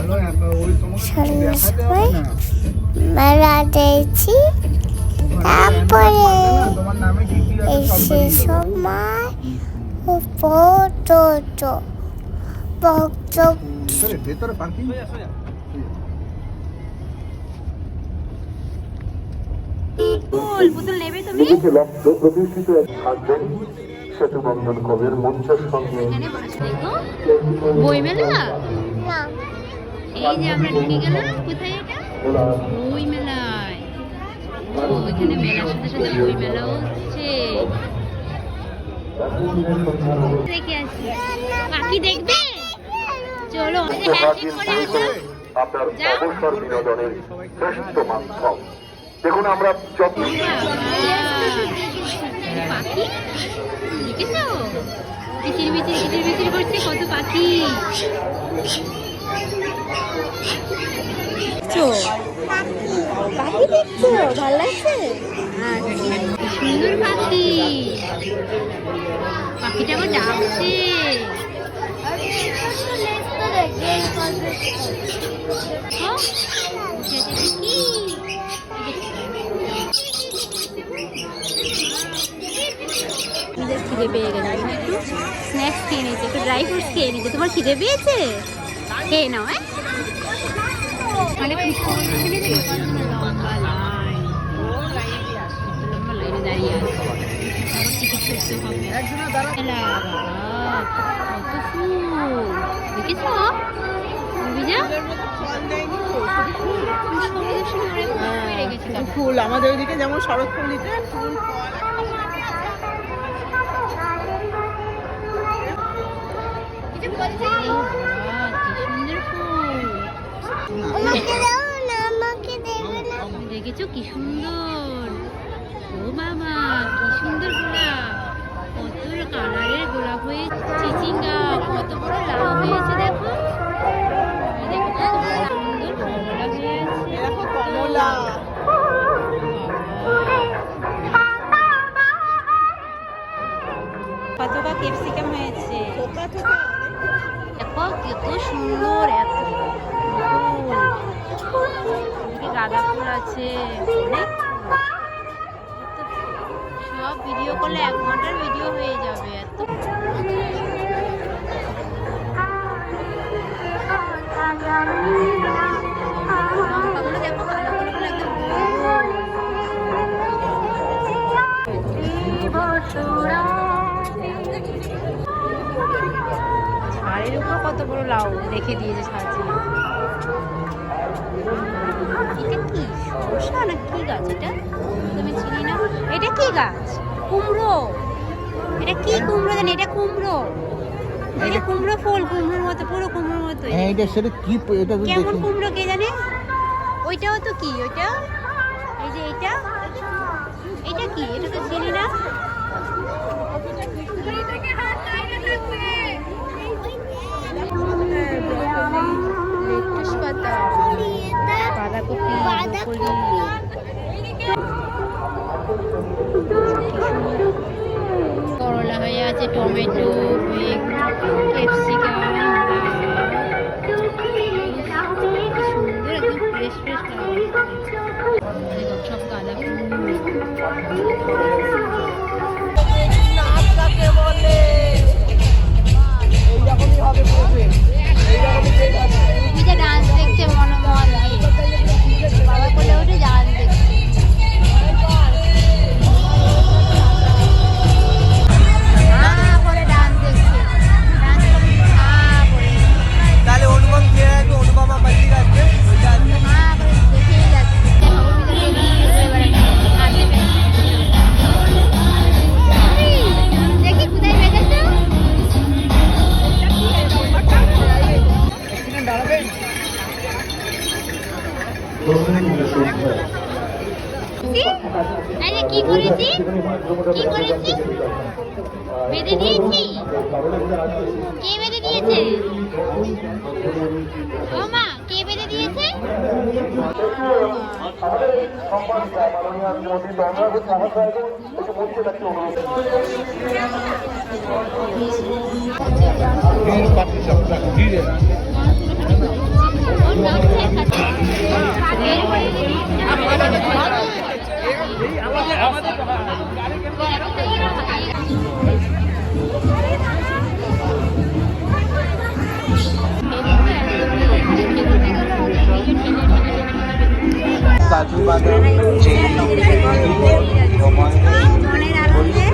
সময় মেলা দেখছি, তারপরে এসে সময় প্রতিষ্ঠিত থাকবেন সেতু বন্ধন কবির মঞ্চের সঙ্গে বইমেলা। এই যে আমরা ঢুকে গেলাম, কোথায় এটা? বই মেলায়। ওইখানে মেলার সাথে সাথে বই মেলাও হচ্ছে। দেখে আসি, বাকি দেখবে? চলো হ্যান্ডশেক করে আসো। আপনার অবসর বিনোদনের শ্রেষ্ঠ মাধ্যম। দেখুন আমরা যত্ন পাখি দেখেছো? কিচির মিচির করছে কত পাখি। পাখি দেখছো, ভালো লাগছে? সুন্দর পাখি, পাখিটা আবার ডাকছে। খিদে পেয়ে গেছে, একটু স্ন্যাক্স খেয়ে নিয়েছে, একটু ড্রাই ফ্রুটস খেয়ে নিয়েছে। তোমার খিদে পেয়েছে? খেয়ে নাও। মানে লম্বা লাইনে দাঁড়িয়ে আছে, টিকিট করতে হবে। কত ফুল দেখেছ? ফুল আমাদের ওইদিকে যেমন শরৎপল্লীতে ফুল দেখেছো কি সুন্দর? ও মামা কি সুন্দর গোলাপ, কত কালারের গোলাপ হয়েছে। চিচিঙ্গা কত বড় লাল হয়েছে, দেখো দেখো কত সুন্দর কমলা হয়েছে। কমলা কতটা ক্যাপসিকাম হয়েছে, দেখো কত সুন্দর। এত ফুল, গাঁদা ফুল আছে অনেক। সব ভিডিও করলে 1 ঘন্টার ভিডিও হয়ে যাবে। এত লঙ্কাগুলো দেখো, কালো কালো করে একদম ঝাড়ের উপর কত বড় লাউ রেখে দিয়েছে সাজিয়ে। এটা কি শসা না কি গাছ? এটা তুমি চিনি না। এটা কি গাছ? কুমড়ো। এটা কি কুমড়ো জানি? এটা কুমড়ো, এটা কুমড়ো ফুল, কুমড়োর মতো, পুরো কুমড়োর মতো। এটা সেটা কি? এটা কেমন কুমড়ো কে জানে? ওইটাও তো কি? ওইটা এই যে এটা, এটা কি? এটা তো চিনি না। লেটুস পাতা, বাঁধাকপি, ব্রকলি, করলা হয়ে আছে, টমেটো, ক্যাপসিকাম, সুন্দর একদম ফ্রেশ ফ্রেশ সব গাঁদা ডান্স দেখছে মন বাবা কোলে উঠে ডান্স দেখছে। তাহলে অনুপম খেয়ে আসবে, অনুপমা পাল্টি আসবে। দেখি কোথায় বেঁধেছো? কি করেছি? কি করেছি? বেঁধে দিয়েছি? কে বেঁধে দিয়েছে? ও মা, কে বেঁধে দিয়েছে? কাজু বাদাম চেরি সময় মনের আনন্দে